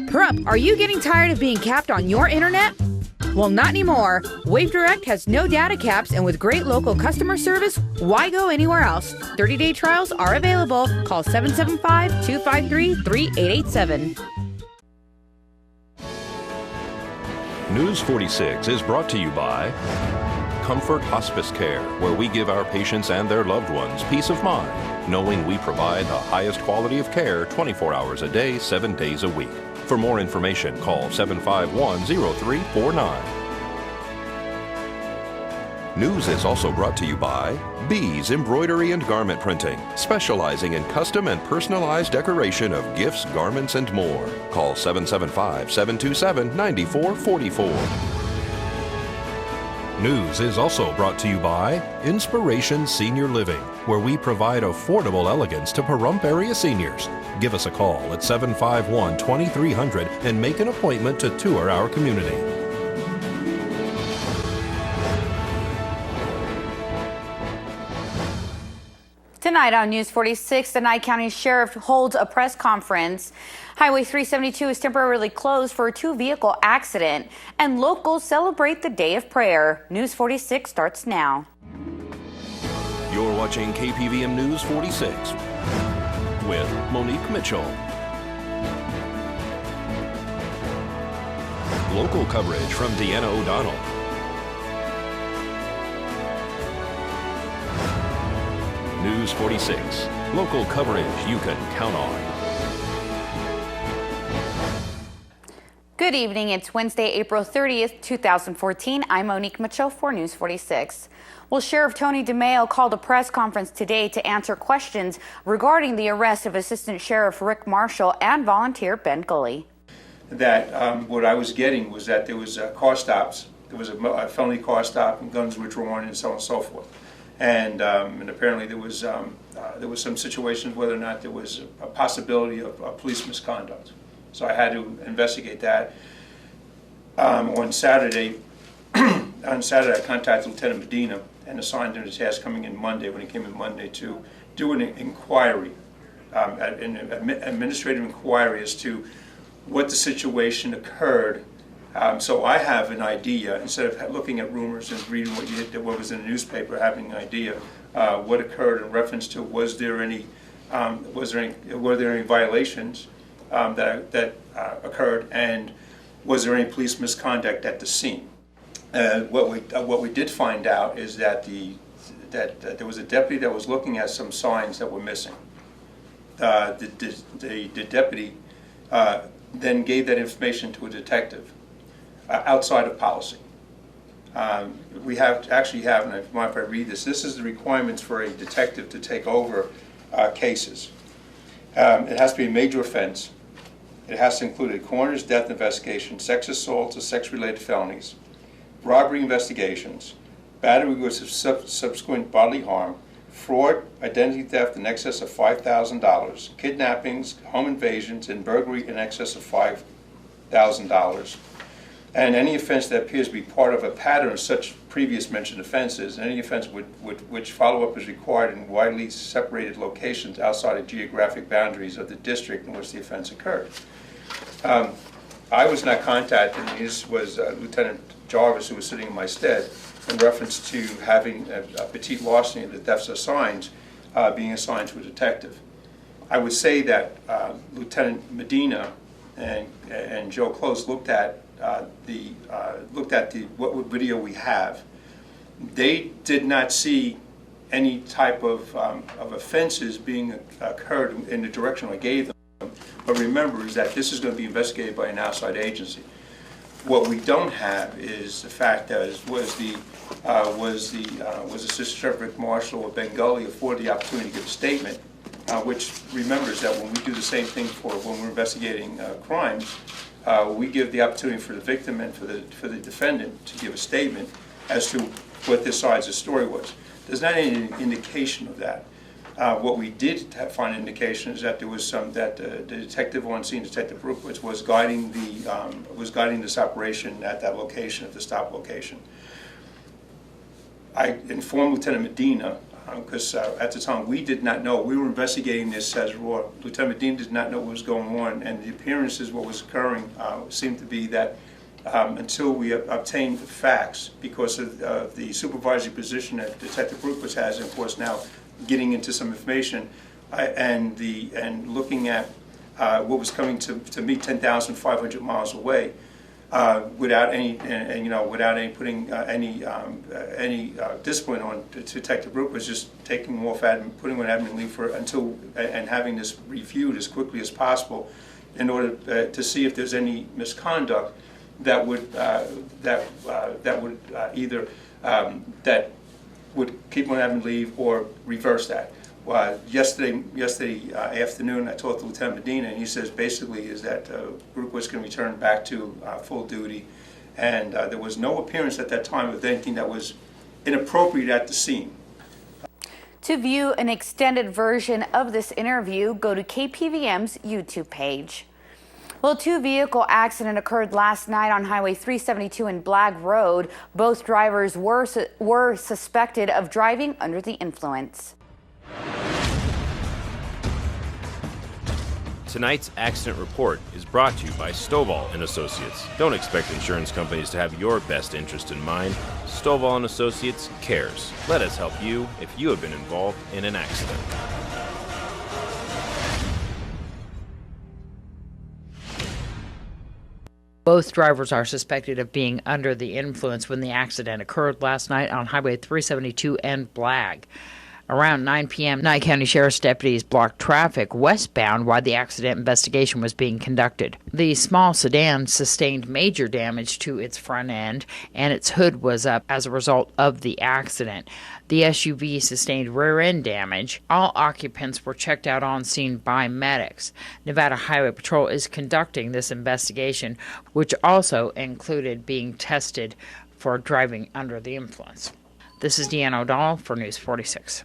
Prup, are you getting tired of being capped on your internet? Well, not anymore. Wave Direct has no data caps, and with great local customer service, why go anywhere else? 30-day trials are available. Call 775-253-3887. News 46 is brought to you by Comfort Hospice Care, where we give our patients and their loved ones peace of mind, knowing we provide the highest quality of care 24 hours a day, 7 days a week. For more information, call 751-0349. News is also brought to you by Bees Embroidery and Garment Printing, specializing in custom and personalized decoration of gifts, garments, and more. Call 775-727-9444. News is also brought to you by Inspiration Senior Living, where we provide affordable elegance to Pahrump area seniors. Give us a call at 751-2300 and make an appointment to tour our community. Tonight on News 46, the Nye County Sheriff holds a press conference. Highway 372 is temporarily closed for a two-vehicle accident, and locals celebrate the Day of Prayer. News 46 starts now. You're watching KPVM News 46 with Monique Mitchell. Local coverage from Deanna O'Donnell. News 46, local coverage you can count on. Good evening. It's Wednesday, April 30th, 2014. I'm Monique Mitchell for News 46. Well, Sheriff Tony DeMeo called a press conference today to answer questions regarding the arrest of Assistant Sheriff Rick Marshall and volunteer Ben Gulley. That what I was getting was that there was car stops. There was a felony car stop, and guns were drawn, and so on and so forth. And apparently there was some situations whether or not there was a possibility of police misconduct. So I had to investigate that. On Saturday, I contacted Lieutenant Medina and assigned him the task coming in Monday, when he came in Monday, to do an inquiry, an administrative inquiry as to what the situation occurred. So I have an idea, instead of looking at rumors and reading what was in the newspaper, having an idea what occurred in reference to were there any violations that occurred, and was there any police misconduct at the scene. What we did find out is that there was a deputy that was looking at some signs that were missing. The deputy then gave that information to a detective. Outside of policy. We actually have, and if I read this is the requirements for a detective to take over cases. It has to be a major offense. It has to include a coroner's death investigation, sex assaults or sex-related felonies, robbery investigations, battery with subsequent bodily harm, fraud, identity theft in excess of $5,000, kidnappings, home invasions, and burglary in excess of $5,000. And any offense that appears to be part of a pattern of such previous mentioned offenses, and any offense which follow-up is required in widely separated locations outside of geographic boundaries of the district in which the offense occurred. I was not contacted, and this was Lieutenant Jarvis, who was sitting in my stead, in reference to having a petite larceny of the thefts of signs being assigned to a detective. I would say that Lieutenant Medina and Joe Close looked at what video we have. They did not see any type of offenses being occurred in the direction I gave them. But remember, is that this is going to be investigated by an outside agency. What we don't have is the fact that was Assistant Sheriff Rick Marshall or Ben Gulley afforded the opportunity to give a statement, which remembers that when we do the same thing when we're investigating crimes. We give the opportunity for the victim and for the defendant to give a statement as to what this side's story was. There's not any indication of that. What we did find an indication is that there was that the detective on scene, Detective Rupert, was guiding this operation at that location, at the stop location. I informed Lieutenant Medina because at the time we did not know. We were investigating this as raw. Lieutenant Medina did not know what was going on, and the appearances, what was occurring, seemed to be that until we obtained the facts, because of the supervisory position that Detective Brookwas has, and of course now getting into some information and looking at what was coming to me 10,500 miles away, without any without any putting any discipline on Detective Brookwas, just taking him off putting him on admin leave and having this reviewed as quickly as possible in order to see if there's any misconduct that would either that would keep him on admin leave or reverse that. Yesterday afternoon, I talked to Lieutenant Medina, and he says basically is that Brookwas can return back to full duty, and there was no appearance at that time of anything that was inappropriate at the scene. To view an extended version of this interview, go to KPVM's YouTube page. Well, a two-vehicle accident occurred last night on Highway 372 and Blagg Road. Both drivers were suspected of driving under the influence. Tonight's accident report is brought to you by Stovall & Associates. Don't expect insurance companies to have your best interest in mind. Stovall & Associates cares. Let us help you if you have been involved in an accident. Both drivers are suspected of being under the influence when the accident occurred last night on Highway 372 and Blagg. Around 9 p.m., Nye County Sheriff's deputies blocked traffic westbound while the accident investigation was being conducted. The small sedan sustained major damage to its front end, and its hood was up as a result of the accident. The SUV sustained rear-end damage. All occupants were checked out on scene by medics. Nevada Highway Patrol is conducting this investigation, which also included being tested for driving under the influence. This is Deanna O'Donnell for News 46.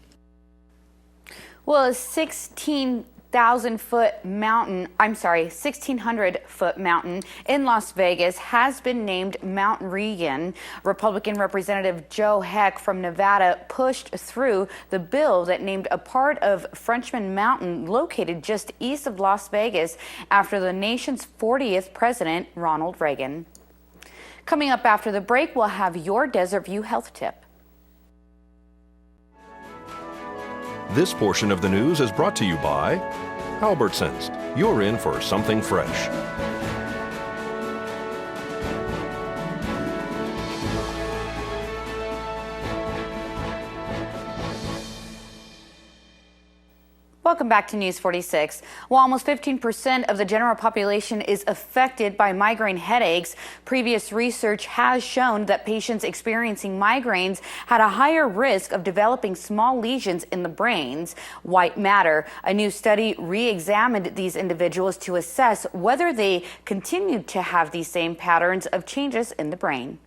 Well, a 1600-foot mountain in Las Vegas has been named Mount Regan. Republican Representative Joe Heck from Nevada pushed through the bill that named a part of Frenchman Mountain located just east of Las Vegas after the nation's 40th president, Ronald Reagan. Coming up after the break, we'll have your Desert View health tip. This portion of the news is brought to you by Albertsons. You're in for something fresh. Welcome back to News 46. Well, almost 15% of the general population is affected by migraine headaches. Previous research has shown that patients experiencing migraines had a higher risk of developing small lesions in the brains, white matter. A new study re-examined these individuals to assess whether they continued to have these same patterns of changes in the brain.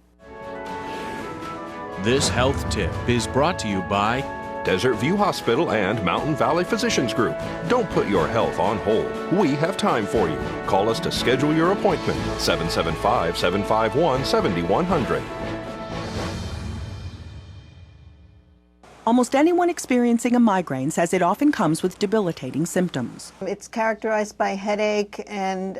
This health tip is brought to you by Desert View Hospital and Mountain Valley Physicians Group. Don't put your health on hold. We have time for you. Call us to schedule your appointment. 775-751-7100. Almost anyone experiencing a migraine says it often comes with debilitating symptoms. It's characterized by headache and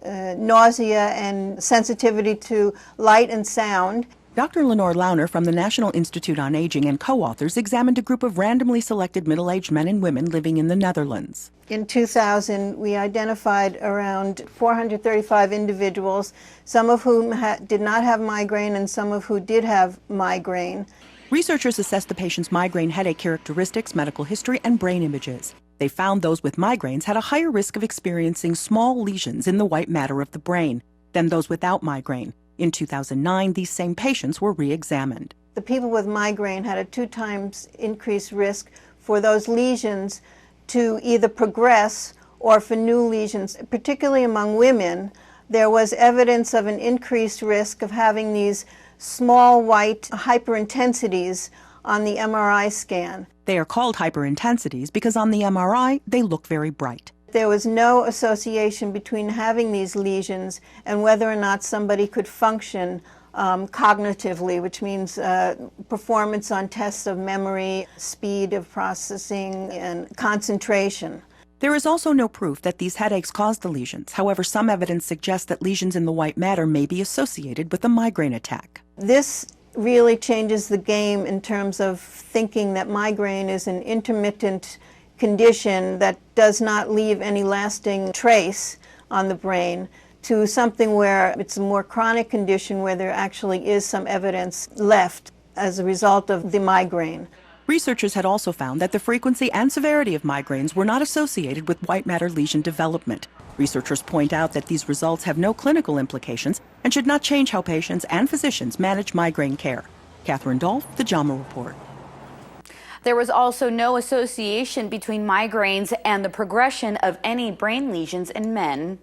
nausea and sensitivity to light and sound. Dr. Lenore Launer from the National Institute on Aging and co-authors examined a group of randomly selected middle-aged men and women living in the Netherlands. In 2000, we identified around 435 individuals, some of whom did not have migraine and some of who did have migraine. Researchers assessed the patient's migraine headache characteristics, medical history, and brain images. They found those with migraines had a higher risk of experiencing small lesions in the white matter of the brain than those without migraine. In 2009, these same patients were re-examined. The people with migraine had a 2 times increased risk for those lesions to either progress or for new lesions. Particularly among women, there was evidence of an increased risk of having these small white hyperintensities on the MRI scan. They are called hyperintensities because on the MRI, they look very bright. There was no association between having these lesions and whether or not somebody could function cognitively, which means performance on tests of memory, speed of processing, and concentration. There is also no proof that these headaches cause the lesions. However, some evidence suggests that lesions in the white matter may be associated with a migraine attack. This really changes the game in terms of thinking that migraine is an intermittent condition that does not leave any lasting trace on the brain, to something where it's a more chronic condition where there actually is some evidence left as a result of the migraine. Researchers had also found that the frequency and severity of migraines were not associated with white matter lesion development. Researchers point out that these results have no clinical implications and should not change how patients and physicians manage migraine care. Catherine Dolph, The JAMA Report. There was also no association between migraines and the progression of any brain lesions in men.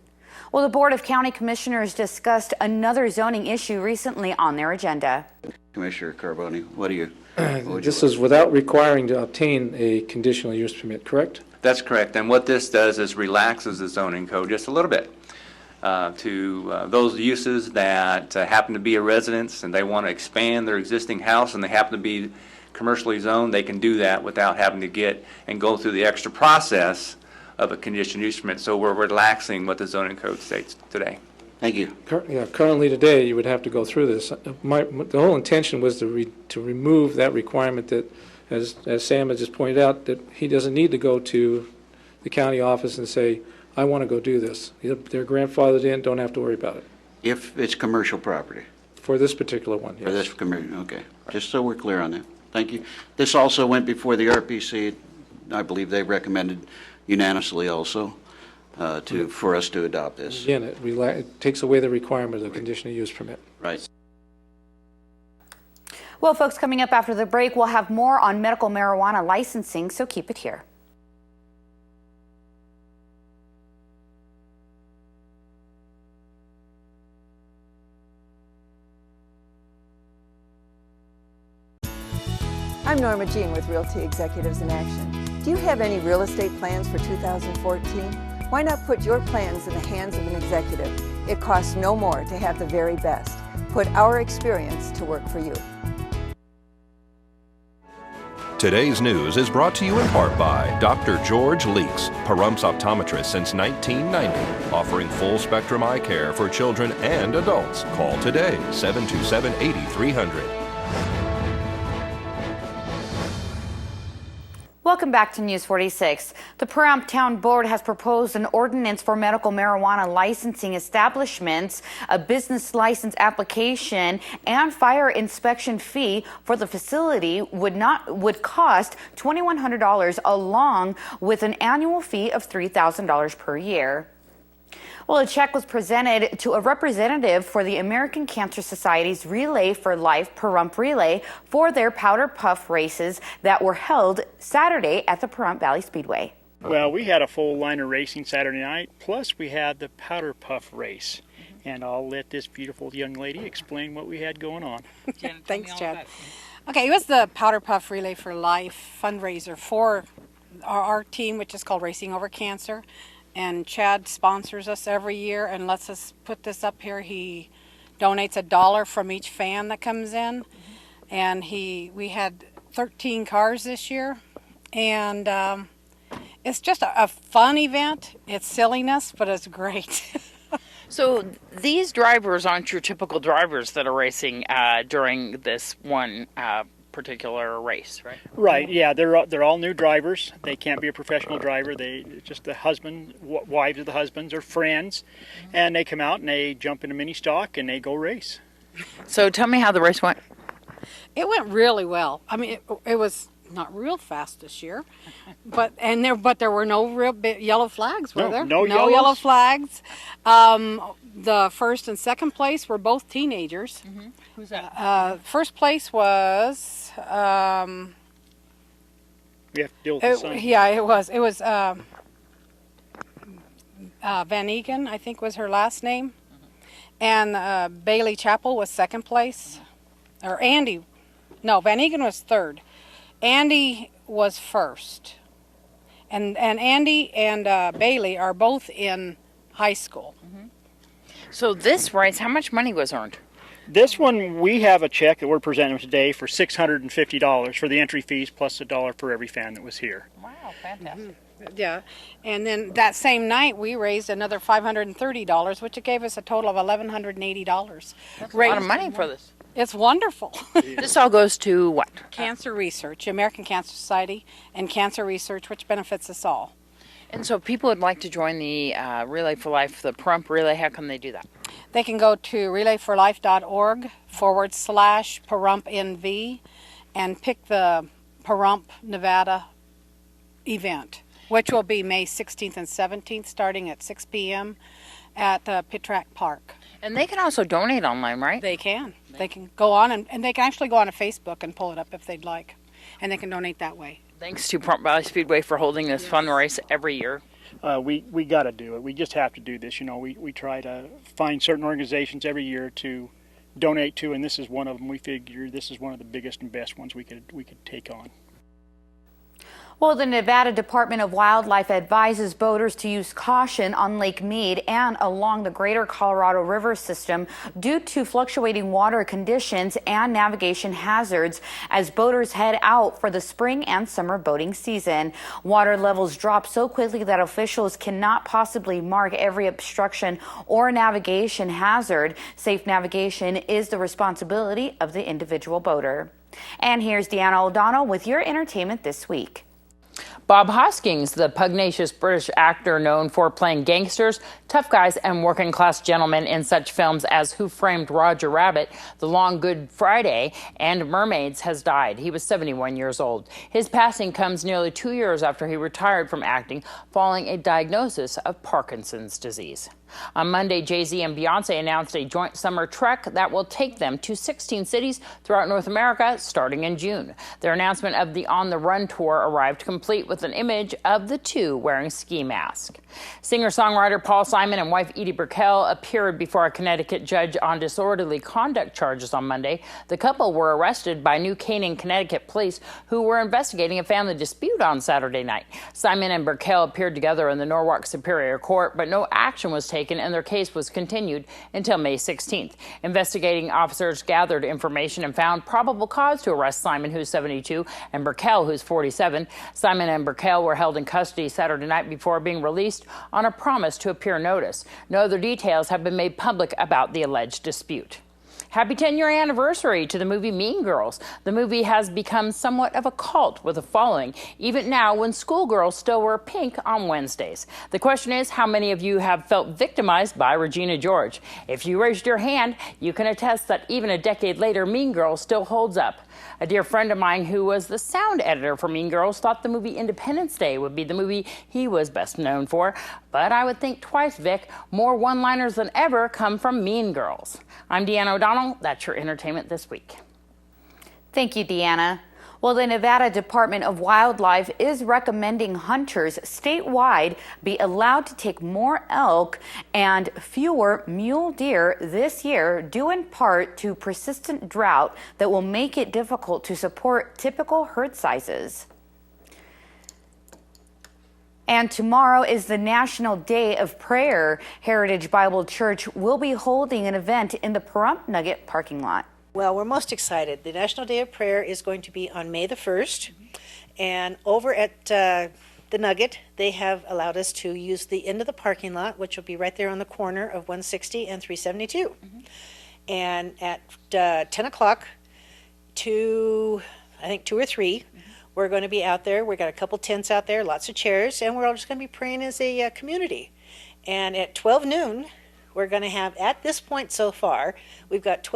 Well, the Board of County Commissioners discussed another zoning issue recently on their agenda. Commissioner Carboni, what do you? This is without requiring to obtain a conditional use permit, correct? That's correct. And what this does is relaxes the zoning code just a little bit to those uses that happen to be a residence and they want to expand their existing house and they happen to be commercially zoned. They can do that without having to get and go through the extra process of a conditional use permit. So we're relaxing what the zoning code states today. Thank you. Currently today, you would have to go through this. The whole intention was to remove that requirement that, as Sam has just pointed out, that he doesn't need to go to the county office and say, I want to go do this. They're grandfathered in, don't have to worry about it. If it's commercial property? For this particular one, yes. For this commercial, okay. Just so we're clear on that. Thank you. This also went before the RPC. I believe they recommended unanimously also for us to adopt this. Again, it takes away the requirement of the conditional use permit. Right. Well, folks, coming up after the break, we'll have more on medical marijuana licensing, so keep it here. I'm Norma Jean with Realty Executives in Action. Do you have any real estate plans for 2014? Why not put your plans in the hands of an executive? It costs no more to have the very best. Put our experience to work for you. Today's news is brought to you in part by Dr. George Leeks, Pahrumps optometrist since 1990, offering full-spectrum eye care for children and adults. Call today, 727-8300. Welcome back to News 46. The Pahrump Town Board has proposed an ordinance for medical marijuana licensing establishments, a business license application, and fire inspection fee for the facility would cost $2,100 along with an annual fee of $3,000 per year. Well, a check was presented to a representative for the American Cancer Society's Relay for Life Pahrump Relay for their powder puff races that were held Saturday at the Pahrump Valley Speedway. Well, we had a full line of racing Saturday night, plus we had the powder puff race. And I'll let this beautiful young lady explain what we had going on. Thanks, Chad. Okay, it was the Powder Puff Relay for Life fundraiser for our team, which is called Racing Over Cancer. And Chad sponsors us every year and lets us put this up here. He donates $1 from each fan that comes in. And we had 13 cars this year. And it's just a fun event. It's silliness, but it's great. So these drivers aren't your typical drivers that are racing during this one particular race, right? Right, yeah, they're all new drivers. They can't be a professional driver. They just the husband, wives of the husbands are friends, and they come out and they jump in a mini stock and they go race. So tell me how the race went. It went really well. I mean, it was not real fast this year, but there were no real big yellow flags, were there? No yellow flags. The first and second place were both teenagers. Mm-hmm. Who's that? First place was. We have to deal with the sun. Yeah, it was. It was Van Egan, I think was her last name, and Bailey Chappell was second place, or Andy. No, Van Egan was third. Andy was first, and Andy and Bailey are both in high school. Mm-hmm. So this race, how much money was earned? This one, we have a check that we're presenting today for $650 for the entry fees plus $1 for every fan that was here. Wow, fantastic. Yeah, and then that same night we raised another $530, which it gave us a total of $1,180. That's a lot of money for this. It's wonderful. This all goes to what? Cancer research, American Cancer Society, and cancer research, which benefits us all. And so if people would like to join the Relay for Life, the Pahrump Relay, how can they do that? They can go to relayforlife.org/PahrumpNV and pick the Pahrump, Nevada event, which will be May 16th and 17th, starting at 6 p.m. at Pitrack Park. And they can also donate online, right? They can. They can go on, and they can actually go on to Facebook and pull it up if they'd like. And they can donate that way. Thanks to Pahrump Valley Speedway for holding this fun race every year. We got to do it. We just have to do this. You know, we try to find certain organizations every year to donate to, and this is one of them. We figure this is one of the biggest and best ones we could take on. Well, the Nevada Department of Wildlife advises boaters to use caution on Lake Mead and along the greater Colorado River system due to fluctuating water conditions and navigation hazards as boaters head out for the spring and summer boating season. Water levels drop so quickly that officials cannot possibly mark every obstruction or navigation hazard. Safe navigation is the responsibility of the individual boater. And here's Deanna O'Donnell with your entertainment this week. Bob Hoskins, the pugnacious British actor known for playing gangsters, tough guys, and working-class gentlemen in such films as Who Framed Roger Rabbit, The Long Good Friday, and Mermaids, has died. He was 71 years old. His passing comes nearly 2 years after he retired from acting following a diagnosis of Parkinson's disease. On Monday, Jay-Z and Beyonce announced a joint summer trek that will take them to 16 cities throughout North America starting in June. Their announcement of the On the Run tour arrived complete with an image of the two wearing ski masks. Singer-songwriter Paul Simon and wife Edie Brickell appeared before a Connecticut judge on disorderly conduct charges on Monday. The couple were arrested by New Canaan, Connecticut police who were investigating a family dispute on Saturday night. Simon and Brickell appeared together in the Norwalk Superior Court, but no action was taken and their case was continued until May 16th. Investigating officers gathered information and found probable cause to arrest Simon, who's 72, and Brickell, who's 47. Simon and Brickell were held in custody Saturday night before being released on a promise to appear notice. No other details have been made public about the alleged dispute. Happy 10-year anniversary to the movie Mean Girls. The movie has become somewhat of a cult with a following, even now when schoolgirls still wear pink on Wednesdays. The question is, how many of you have felt victimized by Regina George? If you raised your hand, you can attest that even a decade later, Mean Girls still holds up. A dear friend of mine who was the sound editor for Mean Girls thought the movie Independence Day would be the movie he was best known for. But I would think twice, Vic. More one-liners than ever come from Mean Girls. I'm Deanna O'Donnell. That's your entertainment this week. Thank you, Deanna. Well, the Nevada Department of Wildlife is recommending hunters statewide be allowed to take more elk and fewer mule deer this year, due in part to persistent drought that will make it difficult to support typical herd sizes. And tomorrow is the National Day of Prayer. Heritage Bible Church will be holding an event in the Pahrump Nugget parking lot. Well, we're most excited. The National Day of Prayer is going to be on May the 1st. And over at the Nugget, they have allowed us to use the end of the parking lot, which will be right there on the corner of 160 and 372. And at 10 o'clock to, I think, 2 or 3, we're going to be out there. We've got a couple tents out there, lots of chairs, and we're all just going to be praying as a community. And at 12 noon, we're going to have, at this point so far, we've got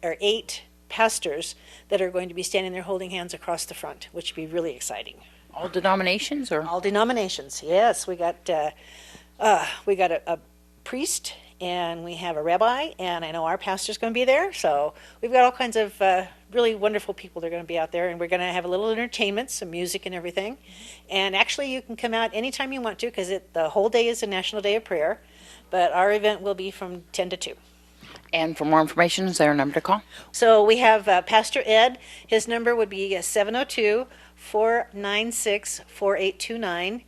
8 pastors that are going to be standing there holding hands across the front, which would be really exciting. All denominations, or? All denominations, yes. We got a priest, and we have a rabbi, and I know our pastor's going to be there. So we've got all kinds of really wonderful people that are going to be out there, and we're going to have a little entertainment, some music and everything. And actually, you can come out anytime you want to, because the whole day is a National Day of Prayer. But our event will be from 10 to 2. And for more information, is there a number to call? So we have Pastor Ed. His number would be 702-496-4829.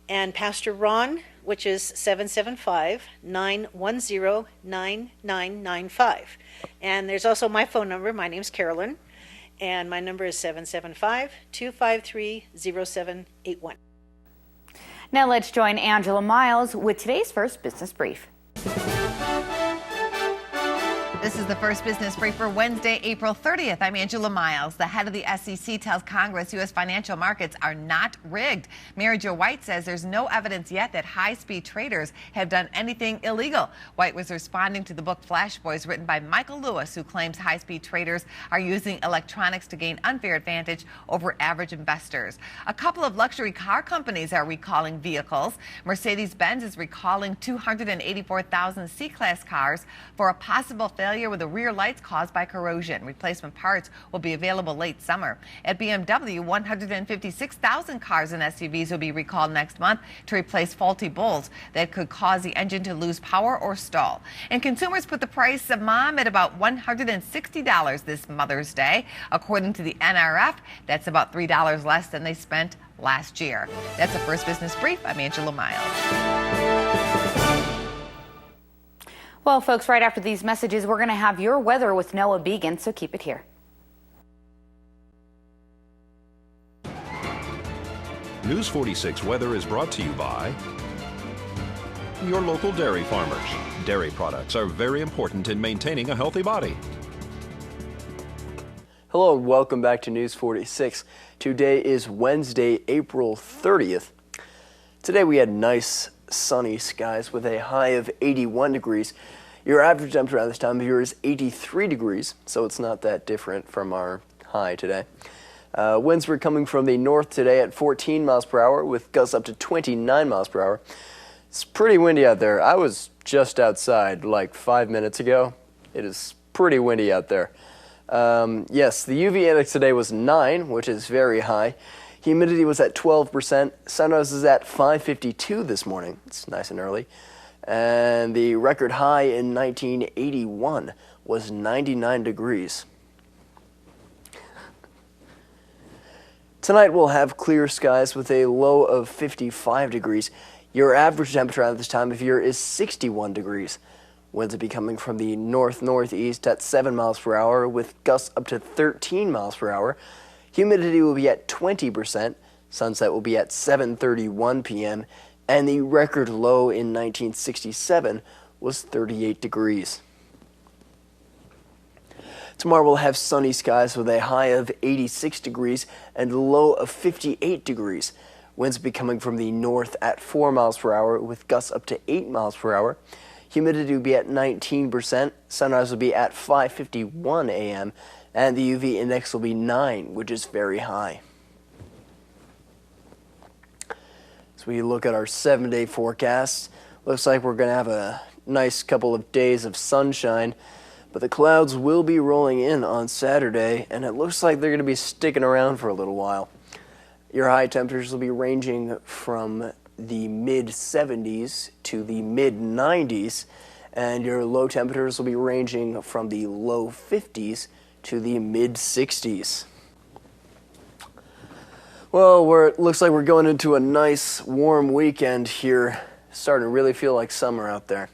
And Pastor Ron which is 775-910-9995. And there's also my phone number. My name's Carolyn, and my number is 775-253-0781. Now let's join Angela Miles with today's first business brief. This is the first business brief for Wednesday, April 30th. I'm Angela Miles. The head of the SEC tells Congress U.S. financial markets are not rigged. Mary Jo White says there's no evidence yet that high-speed traders have done anything illegal. White was responding to the book Flash Boys, written by Michael Lewis, who claims high-speed traders are using electronics to gain unfair advantage over average investors. A couple of luxury car companies are recalling vehicles. Mercedes-Benz is recalling 284,000 C-Class cars for a possible failure with the rear lights caused by corrosion. Replacement parts will be available late summer. At BMW, 156,000 cars and SUVs will be recalled next month to replace faulty bulbs that could cause the engine to lose power or stall. And consumers put the price of mom at about $160 this Mother's Day. According to the NRF, that's about $3 less than they spent last year. That's the first business brief. I'm Angela Miles. Well, folks, right after these messages, we're going to have your weather with Noah Began, so keep it here. News 46 weather is brought to you by your local dairy farmers. Dairy products are very important in maintaining a healthy body. Hello and welcome back to News 46. Today is Wednesday, April 30th. Today we had nice sunny skies with a high of 81 degrees. Your average temperature at this time of year is 83 degrees, so it's not that different from our high today. Winds were coming from the north today at 14 miles per hour with gusts up to 29 miles per hour. It's pretty windy out there. I was just outside like 5 minutes ago. It is pretty windy out there. Yes, the UV index today was 9, which is very high. Humidity was at 12%. Sunrise is at 5:52 this morning. It's nice and early. And the record high in 1981 was 99 degrees. Tonight we'll have clear skies with a low of 55 degrees. Your average temperature at this time of year is 61 degrees. Winds will be coming from the north-northeast at 7 miles per hour with gusts up to 13 miles per hour. Humidity will be at 20%. Sunset will be at 7:31 p.m. And the record low in 1967 was 38 degrees. Tomorrow we'll have sunny skies with a high of 86 degrees and a low of 58 degrees. Winds will be coming from the north at 4 miles per hour with gusts up to 8 miles per hour. Humidity will be at 19%. Sunrise will be at 5:51 a.m. and the UV index will be 9, which is very high. As we look at our 7-day forecast, looks like we're going to have a nice couple of days of sunshine, but the clouds will be rolling in on Saturday, and it looks like they're going to be sticking around for a little while. Your high temperatures will be ranging from the mid-70s to the mid-90s, and your low temperatures will be ranging from the low 50s to the mid-60s. Well, it looks like we're going into a nice warm weekend here. Starting to really feel like summer out there.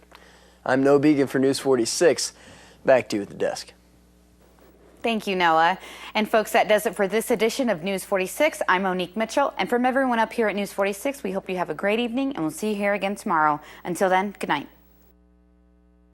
I'm Noah Began for News 46. Back to you at the desk. Thank you, Noah. And folks, that does it for this edition of News 46. I'm Monique Mitchell. And from everyone up here at News 46, we hope you have a great evening, and we'll see you here again tomorrow. Until then, good night.